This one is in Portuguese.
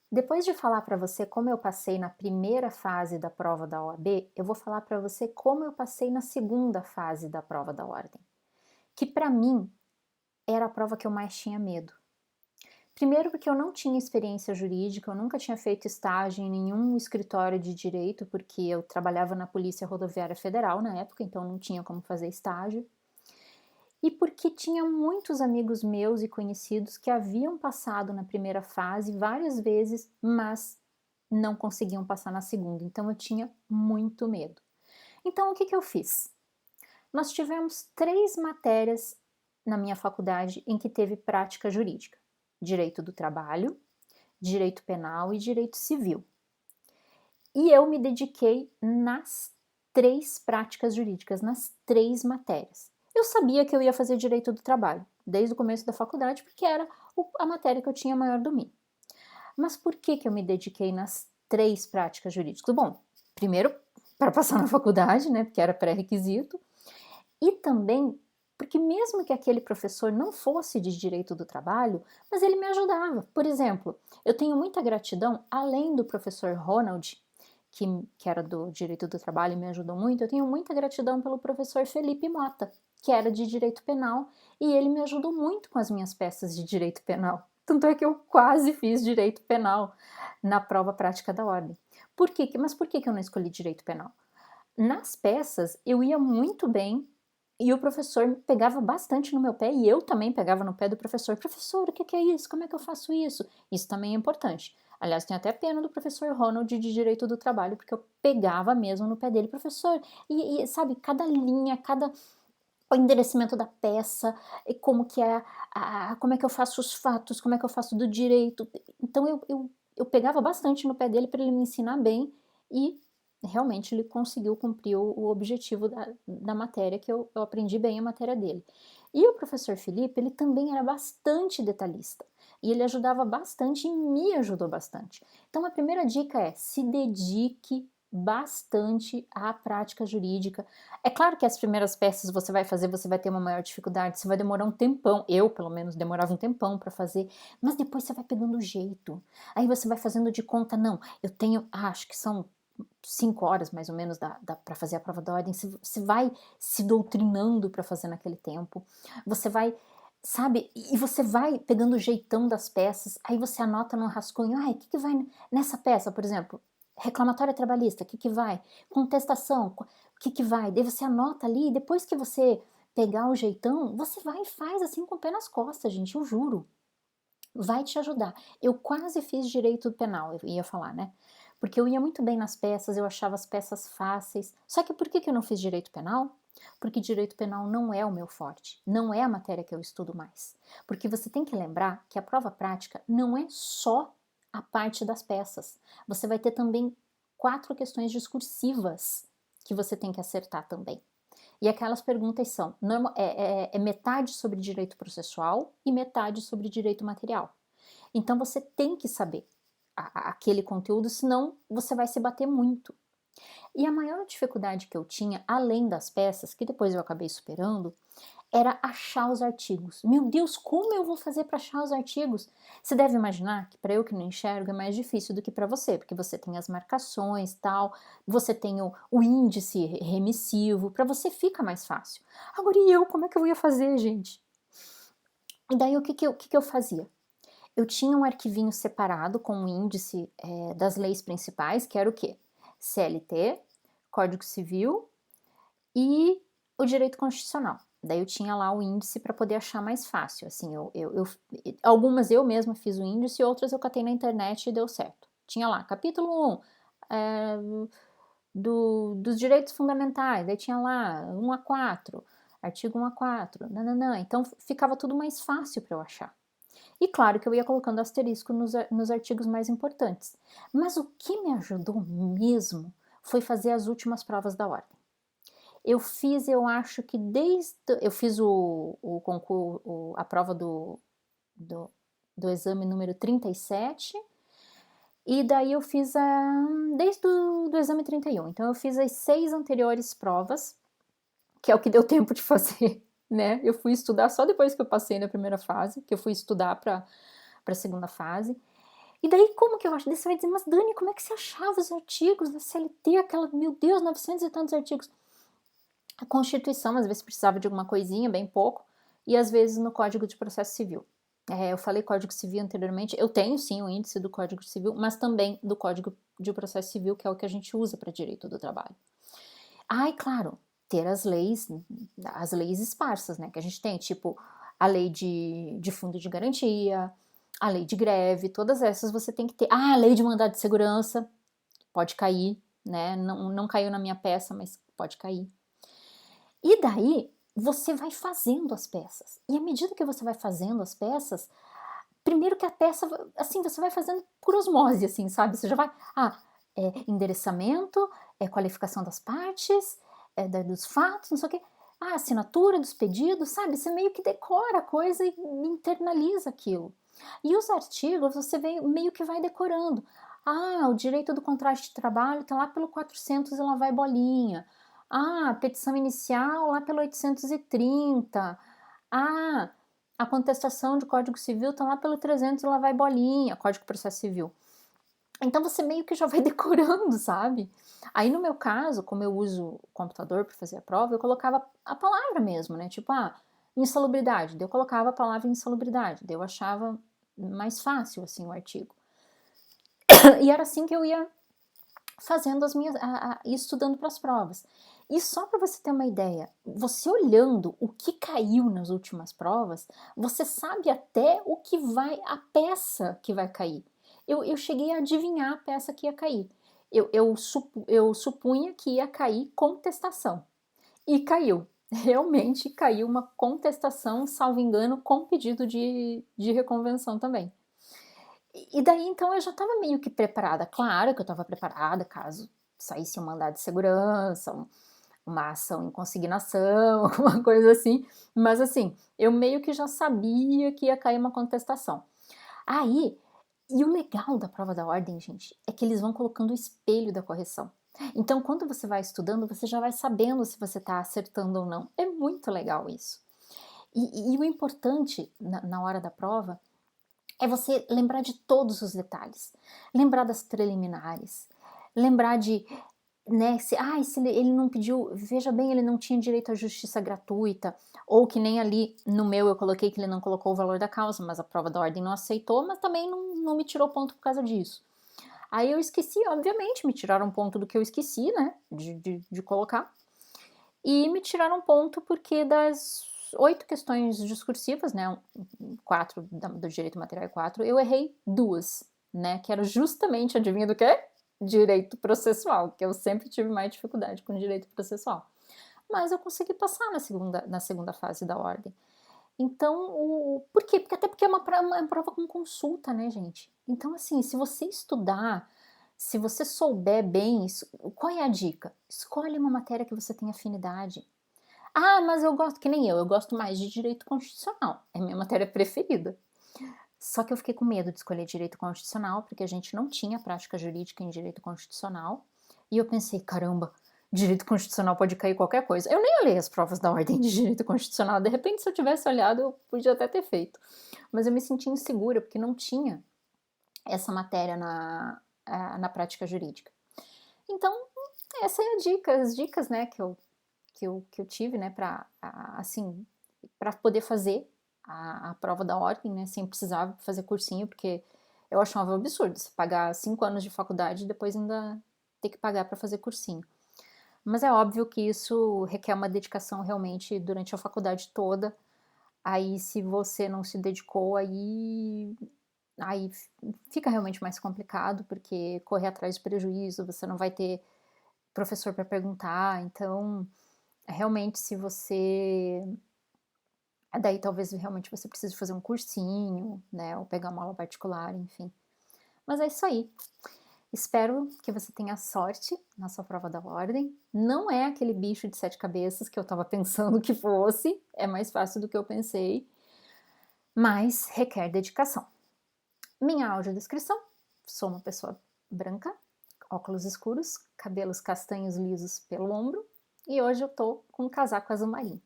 Depois de falar para você como eu passei na primeira fase da prova da OAB, eu vou falar para você como eu passei na segunda fase da prova da ordem, que para mim era a prova que eu mais tinha medo. Primeiro porque eu não tinha experiência jurídica, eu nunca tinha feito estágio em nenhum escritório de direito, porque eu trabalhava na Polícia Rodoviária Federal na época, então não tinha como fazer estágio. E porque tinha muitos amigos meus e conhecidos que haviam passado na primeira fase várias vezes, mas não conseguiam passar na segunda, então eu tinha muito medo. Então o que eu fiz? Nós tivemos 3 matérias na minha faculdade em que teve prática jurídica: direito do trabalho, direito penal e direito civil. E eu me dediquei nas 3 práticas jurídicas, nas 3 matérias. Eu sabia que eu ia fazer direito do trabalho, desde o começo da faculdade, porque era a matéria que eu tinha maior domínio. Mas por que eu me dediquei nas 3 práticas jurídicas? Bom, primeiro, para passar na faculdade, né, porque era pré-requisito, e também porque mesmo que aquele professor não fosse de direito do trabalho, mas ele me ajudava. Por exemplo, eu tenho muita gratidão, além do professor Ronald, que era do direito do trabalho e me ajudou muito, eu tenho muita gratidão pelo professor Felipe Mota, que era de direito penal, e ele me ajudou muito com as minhas peças de direito penal. Tanto é que eu quase fiz direito penal na prova prática da ordem. Por quê? Mas por que eu não escolhi direito penal? Nas peças eu ia muito bem e o professor pegava bastante no meu pé e eu também pegava no pé do professor. Professor, o que é isso? Como é que eu faço isso? Isso também é importante. Aliás, tenho até pena do professor Ronald de direito do trabalho, porque eu pegava mesmo no pé dele, professor, e sabe, cada linha, cada o endereçamento da peça, e como que é, como é que eu faço os fatos, como é que eu faço do direito. Então eu pegava bastante no pé dele para ele me ensinar bem e realmente ele conseguiu cumprir o objetivo da matéria, que eu aprendi bem a matéria dele. E o professor Felipe, ele também era bastante detalhista e ele ajudava bastante e me ajudou bastante. Então a primeira dica é: se dedique bastante à prática jurídica. É claro que as primeiras peças você vai fazer, você vai ter uma maior dificuldade, você vai demorar um tempão, eu pelo menos demorava um tempão para fazer, mas depois você vai pegando o jeito. Aí você vai fazendo de conta, não, eu tenho, acho que são 5 horas mais ou menos para fazer a prova da ordem, você vai se doutrinando para fazer naquele tempo, você vai, sabe, e você vai pegando o jeitão das peças, aí você anota no rascunho, ai, o que vai nessa peça, por exemplo, reclamatória trabalhista, o que vai? Contestação, o que vai? Daí você anota ali, e depois que você pegar o jeitão, você vai e faz assim com o pé nas costas, gente, eu juro. Vai te ajudar. Eu quase fiz direito penal, eu ia falar, né? Porque eu ia muito bem nas peças, eu achava as peças fáceis. Só que por que eu não fiz direito penal? Porque direito penal não é o meu forte, não é a matéria que eu estudo mais. Porque você tem que lembrar que a prova prática não é só a parte das peças. Você vai ter também 4 questões discursivas que você tem que acertar também. E aquelas perguntas são: é metade sobre direito processual e metade sobre direito material. Então você tem que saber aquele conteúdo, senão você vai se bater muito. E a maior dificuldade que eu tinha, além das peças, que depois eu acabei superando, era achar os artigos. Meu Deus, como eu vou fazer para achar os artigos? Você deve imaginar que para eu que não enxergo é mais difícil do que para você, porque você tem as marcações, tal, você tem o índice remissivo, para você fica mais fácil. Agora e eu, como é que eu ia fazer, gente? E daí o que eu fazia? Eu tinha um arquivinho separado com o índice das leis principais, que era o quê? CLT, Código Civil e o direito constitucional. Daí eu tinha lá o índice para poder achar mais fácil. Assim, algumas eu mesma fiz o índice, outras eu catei na internet e deu certo. Tinha lá, capítulo 1, é, dos direitos fundamentais, daí tinha lá 1 a 4, artigo 1 a 4, nananã. Então ficava tudo mais fácil para eu achar. E claro que eu ia colocando asterisco nos artigos mais importantes. Mas o que me ajudou mesmo foi fazer as últimas provas da ordem. Eu fiz, eu acho que eu fiz o concurso, a prova do, do exame número 37, e daí eu fiz desde do exame 31. Então eu fiz as 6 anteriores provas, que é o que deu tempo de fazer, né? Eu fui estudar só depois que eu passei na primeira fase, que eu fui estudar para a segunda fase. E daí como que eu acho? Daí você vai dizer, mas Dani, como é que você achava os artigos da CLT, aquela, meu Deus, 900 e tantos artigos? A Constituição, às vezes, precisava de alguma coisinha, bem pouco, e às vezes no Código de Processo Civil. Eu falei Código Civil anteriormente, eu tenho sim o índice do Código Civil, mas também do Código de Processo Civil, que é o que a gente usa para direito do trabalho. E claro, ter as leis esparsas, né, que a gente tem, tipo a lei de fundo de garantia, a lei de greve, todas essas você tem que ter. A lei de mandado de segurança, pode cair, né, não caiu na minha peça, mas pode cair. E daí, você vai fazendo as peças. E à medida que você vai fazendo as peças, primeiro que a peça, assim, você vai fazendo por osmose, assim, sabe? Você já vai, endereçamento, qualificação das partes, dos fatos, não sei o quê. Assinatura dos pedidos, sabe? Você meio que decora a coisa e internaliza aquilo. E os artigos, você meio que vai decorando. O direito do contrato de trabalho tá lá pelo 400 e lá vai bolinha. A petição inicial lá pelo 830. A contestação de Código Civil tá lá pelo 300 e lá vai bolinha, Código de Processo Civil. Então você meio que já vai decorando, sabe? Aí no meu caso, como eu uso o computador para fazer a prova, eu colocava a palavra mesmo, né? Tipo, insalubridade. Daí eu colocava a palavra insalubridade. Daí eu achava mais fácil, assim, o artigo. E era assim que eu ia fazendo as minhas, estudando para as provas. E só para você ter uma ideia, você olhando o que caiu nas últimas provas, você sabe até a peça que vai cair. Eu cheguei a adivinhar a peça que ia cair. Eu supunha que ia cair contestação. E caiu. Realmente caiu uma contestação, salvo engano, com pedido de reconvenção também. E daí, então, eu já estava meio que preparada. Claro que eu estava preparada caso saísse um mandado de segurança, uma ação em consignação, alguma coisa assim. Mas, assim, eu meio que já sabia que ia cair uma contestação. E o legal da prova da ordem, gente, é que eles vão colocando o espelho da correção. Então, quando você vai estudando, você já vai sabendo se você está acertando ou não. É muito legal isso. E o importante na hora da prova é você lembrar de todos os detalhes, lembrar das preliminares, lembrar de, né, se ele não pediu, veja bem, ele não tinha direito à justiça gratuita, ou que nem ali no meu eu coloquei que ele não colocou o valor da causa, mas a prova da ordem não aceitou, mas também não me tirou ponto por causa disso. Aí eu esqueci, obviamente, me tiraram ponto do que eu esqueci, né, de colocar, e me tiraram ponto porque das 8 questões discursivas, né, 4 do direito material e 4, eu errei 2, né, que era justamente, adivinha do quê? Direito processual, que eu sempre tive mais dificuldade com direito processual. Mas eu consegui passar na segunda fase da ordem. Então, por quê? Porque é uma prova com consulta, né, gente? Então, assim, se você estudar, se você souber bem, qual é a dica? Escolhe uma matéria que você tem afinidade. Mas eu gosto, que nem eu gosto mais de direito constitucional, é minha matéria preferida. Só que eu fiquei com medo de escolher direito constitucional, porque a gente não tinha prática jurídica em direito constitucional, e eu pensei, caramba, direito constitucional pode cair qualquer coisa. Eu nem olhei as provas da ordem de direito constitucional, de repente se eu tivesse olhado eu podia até ter feito. Mas eu me senti insegura, porque não tinha essa matéria na prática jurídica. Então, essa é a dica, as dicas, né, que eu tive, né, para poder fazer a prova da ordem, né, sem precisar fazer cursinho, porque eu achava um absurdo você pagar 5 anos de faculdade e depois ainda ter que pagar para fazer cursinho. Mas é óbvio que isso requer uma dedicação realmente durante a faculdade toda. Aí, se você não se dedicou, aí fica realmente mais complicado, porque correr atrás do prejuízo, você não vai ter professor para perguntar, então realmente se você daí talvez realmente você precise fazer um cursinho, né, ou pegar uma aula particular, enfim. Mas é isso aí. Espero que você tenha sorte na sua prova da ordem. Não é aquele bicho de 7 cabeças que eu estava pensando que fosse, é mais fácil do que eu pensei, mas requer dedicação. Minha audiodescrição: sou uma pessoa branca, óculos escuros, cabelos castanhos lisos pelo ombro, e hoje eu tô com um casaco azul marinho.